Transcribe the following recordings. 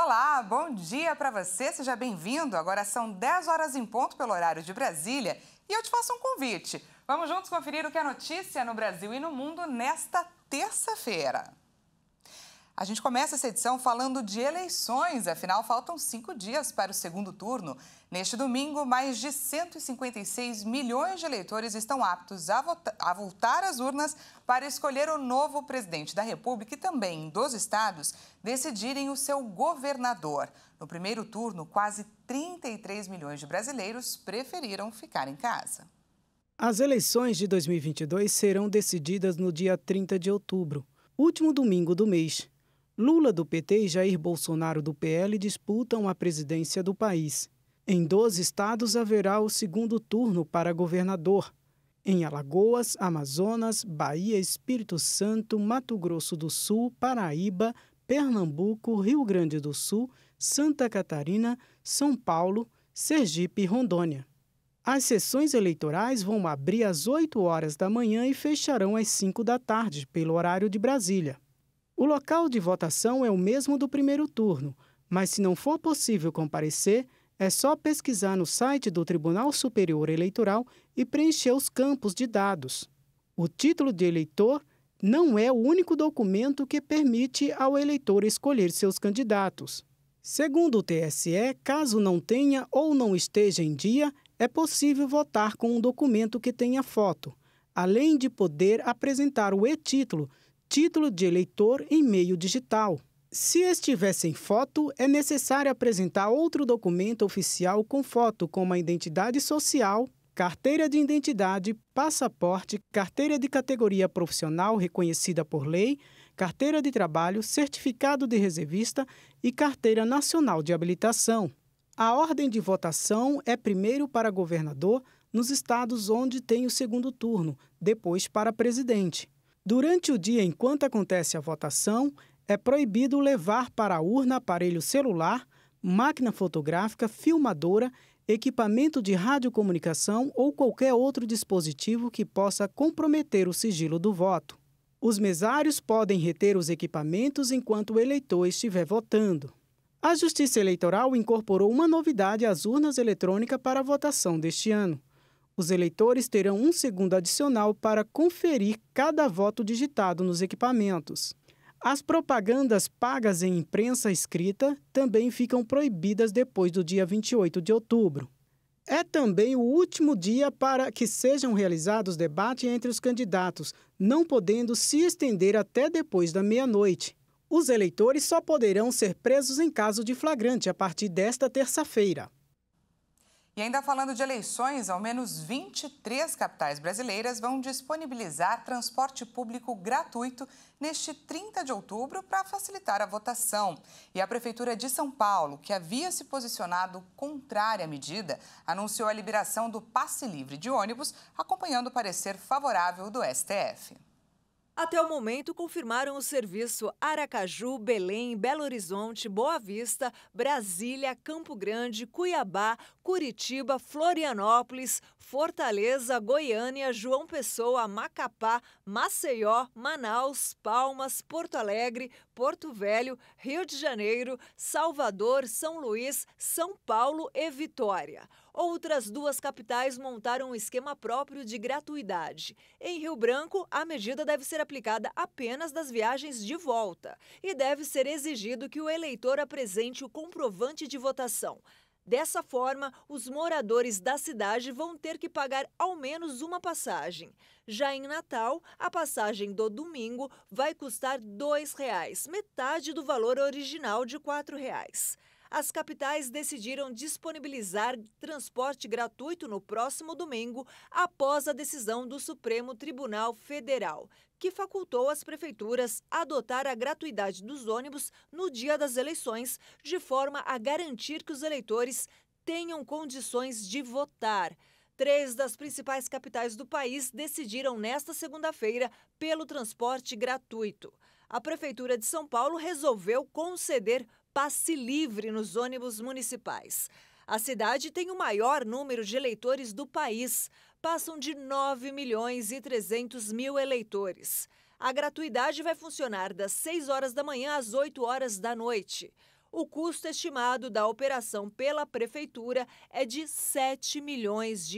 Olá, bom dia para você, seja bem-vindo. Agora são 10 horas em ponto pelo horário de Brasília e eu te faço um convite. Vamos juntos conferir o que é notícia no Brasil e no mundo nesta terça-feira. A gente começa essa edição falando de eleições, afinal faltam 5 dias para o segundo turno. Neste domingo, mais de 156 milhões de eleitores estão aptos a voltar às urnas para escolher o novo presidente da República e também, em 12 estados, decidirem o seu governador. No primeiro turno, quase 33 milhões de brasileiros preferiram ficar em casa. As eleições de 2022 serão decididas no dia 30 de outubro, último domingo do mês. Lula, do PT, e Jair Bolsonaro, do PL, disputam a presidência do país. Em 12 estados haverá o segundo turno para governador. Em Alagoas, Amazonas, Bahia, Espírito Santo, Mato Grosso do Sul, Paraíba, Pernambuco, Rio Grande do Sul, Santa Catarina, São Paulo, Sergipe e Rondônia. As sessões eleitorais vão abrir às 8 horas da manhã e fecharão às 5 da tarde, pelo horário de Brasília. O local de votação é o mesmo do primeiro turno, mas se não for possível comparecer, é só pesquisar no site do Tribunal Superior Eleitoral e preencher os campos de dados. O título de eleitor não é o único documento que permite ao eleitor escolher seus candidatos. Segundo o TSE, caso não tenha ou não esteja em dia, é possível votar com um documento que tenha foto, além de poder apresentar o e-título, título de eleitor em meio digital. Se estiver sem foto, é necessário apresentar outro documento oficial com foto, como a identidade social, carteira de identidade, passaporte, carteira de categoria profissional reconhecida por lei, carteira de trabalho, certificado de reservista e carteira nacional de habilitação. A ordem de votação é primeiro para governador nos estados onde tem o segundo turno, depois para presidente. Durante o dia, enquanto acontece a votação, é proibido levar para a urna aparelho celular, máquina fotográfica, filmadora, equipamento de radiocomunicação ou qualquer outro dispositivo que possa comprometer o sigilo do voto. Os mesários podem reter os equipamentos enquanto o eleitor estiver votando. A Justiça Eleitoral incorporou uma novidade às urnas eletrônicas para a votação deste ano. Os eleitores terão um segundo adicional para conferir cada voto digitado nos equipamentos. As propagandas pagas em imprensa escrita também ficam proibidas depois do dia 28 de outubro. É também o último dia para que sejam realizados debates entre os candidatos, não podendo se estender até depois da meia-noite. Os eleitores só poderão ser presos em caso de flagrante a partir desta terça-feira. E ainda falando de eleições, ao menos 23 capitais brasileiras vão disponibilizar transporte público gratuito neste 30 de outubro para facilitar a votação. E a Prefeitura de São Paulo, que havia se posicionado contrária à medida, anunciou a liberação do passe livre de ônibus, acompanhando o parecer favorável do STF. Até o momento, confirmaram o serviço Aracaju, Belém, Belo Horizonte, Boa Vista, Brasília, Campo Grande, Cuiabá, Curitiba, Florianópolis, Fortaleza, Goiânia, João Pessoa, Macapá, Maceió, Manaus, Palmas, Porto Alegre, Porto Velho, Rio de Janeiro, Salvador, São Luís, São Paulo e Vitória. Outras duas capitais montaram um esquema próprio de gratuidade. Em Rio Branco, a medida deve ser aplicada apenas das viagens de volta e deve ser exigido que o eleitor apresente o comprovante de votação. Dessa forma, os moradores da cidade vão ter que pagar ao menos uma passagem. Já em Natal, a passagem do domingo vai custar R$ 2,00, metade do valor original de R$ 4,00. As capitais decidiram disponibilizar transporte gratuito no próximo domingo, após a decisão do Supremo Tribunal Federal, que facultou às prefeituras a adotar a gratuidade dos ônibus no dia das eleições, de forma a garantir que os eleitores tenham condições de votar. 3 das principais capitais do país decidiram nesta segunda-feira pelo transporte gratuito. A Prefeitura de São Paulo resolveu conceder passe livre nos ônibus municipais. A cidade tem o maior número de eleitores do país. Passam de 9.300.000 eleitores. A gratuidade vai funcionar das 6 horas da manhã às 8 horas da noite. O custo estimado da operação pela Prefeitura é de R$ 7 milhões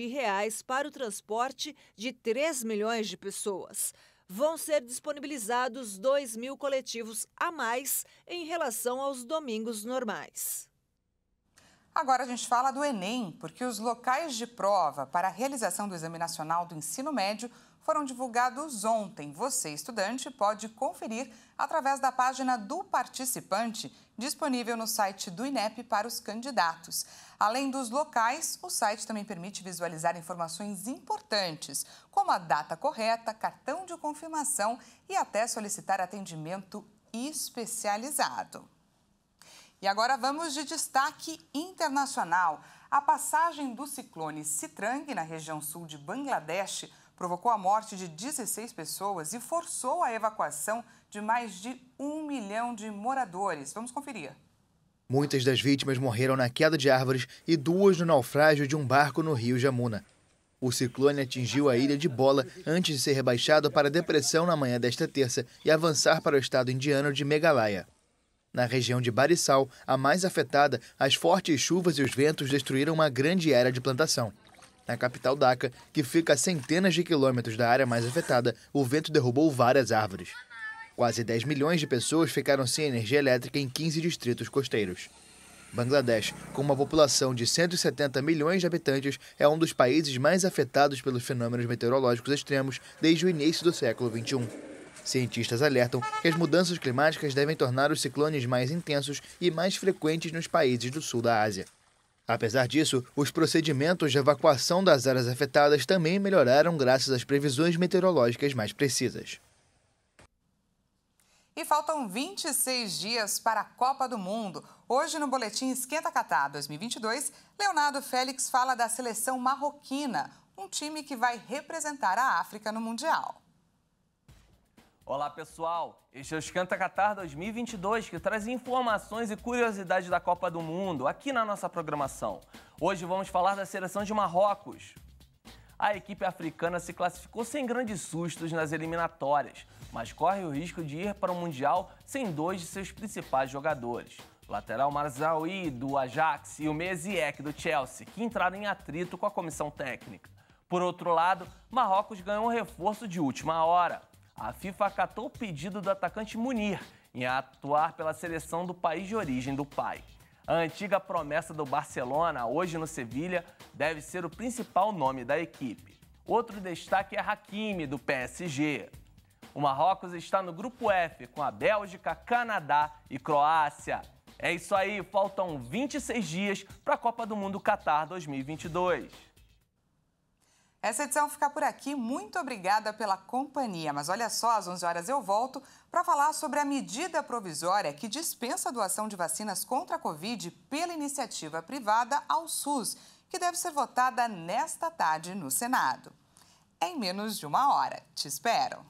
para o transporte de 3 milhões de pessoas. Vão ser disponibilizados 2.000 coletivos a mais em relação aos domingos normais. Agora a gente fala do Enem, porque os locais de prova para a realização do Exame Nacional do Ensino Médio foram divulgados ontem. Você, estudante, pode conferir através da página do participante, disponível no site do INEP para os candidatos. Além dos locais, o site também permite visualizar informações importantes, como a data correta, cartão de confirmação e até solicitar atendimento especializado. E agora vamos de destaque internacional. A passagem do ciclone Citrang na região sul de Bangladesh provocou a morte de 16 pessoas e forçou a evacuação de mais de 1 milhão de moradores. Vamos conferir. Muitas das vítimas morreram na queda de árvores e 2 no naufrágio de um barco no rio Jamuna. O ciclone atingiu a ilha de Bola antes de ser rebaixado para depressão na manhã desta terça e avançar para o estado indiano de Meghalaya. Na região de Barisal, a mais afetada, as fortes chuvas e os ventos destruíram uma grande área de plantação. Na capital Dhaka, que fica a centenas de quilômetros da área mais afetada, o vento derrubou várias árvores. Quase 10 milhões de pessoas ficaram sem energia elétrica em 15 distritos costeiros. Bangladesh, com uma população de 170 milhões de habitantes, é um dos países mais afetados pelos fenômenos meteorológicos extremos desde o início do século XXI. Cientistas alertam que as mudanças climáticas devem tornar os ciclones mais intensos e mais frequentes nos países do sul da Ásia. Apesar disso, os procedimentos de evacuação das áreas afetadas também melhoraram graças às previsões meteorológicas mais precisas. E faltam 26 dias para a Copa do Mundo. Hoje, no Boletim Esquenta Catar 2022, Leonardo Félix fala da seleção marroquina, um time que vai representar a África no Mundial. Olá pessoal, este é o Esquenta Catar 2022 que traz informações e curiosidades da Copa do Mundo aqui na nossa programação. Hoje vamos falar da seleção de Marrocos. A equipe africana se classificou sem grandes sustos nas eliminatórias, mas corre o risco de ir para o Mundial sem 2 de seus principais jogadores. O lateral Marzaoui do Ajax e o meia Ziyech do Chelsea, que entraram em atrito com a comissão técnica. Por outro lado, Marrocos ganhou um reforço de última hora. A FIFA acatou o pedido do atacante Munir em atuar pela seleção do país de origem do pai. A antiga promessa do Barcelona, hoje no Sevilha, deve ser o principal nome da equipe. Outro destaque é Hakimi, do PSG. O Marrocos está no grupo F, com a Bélgica, Canadá e Croácia. É isso aí, faltam 26 dias para a Copa do Mundo Catar 2022. Essa edição fica por aqui. Muito obrigada pela companhia. Mas olha só, às 11 horas eu volto para falar sobre a medida provisória que dispensa a doação de vacinas contra a Covid pela iniciativa privada ao SUS, que deve ser votada nesta tarde no Senado. Em menos de 1 hora. Te espero.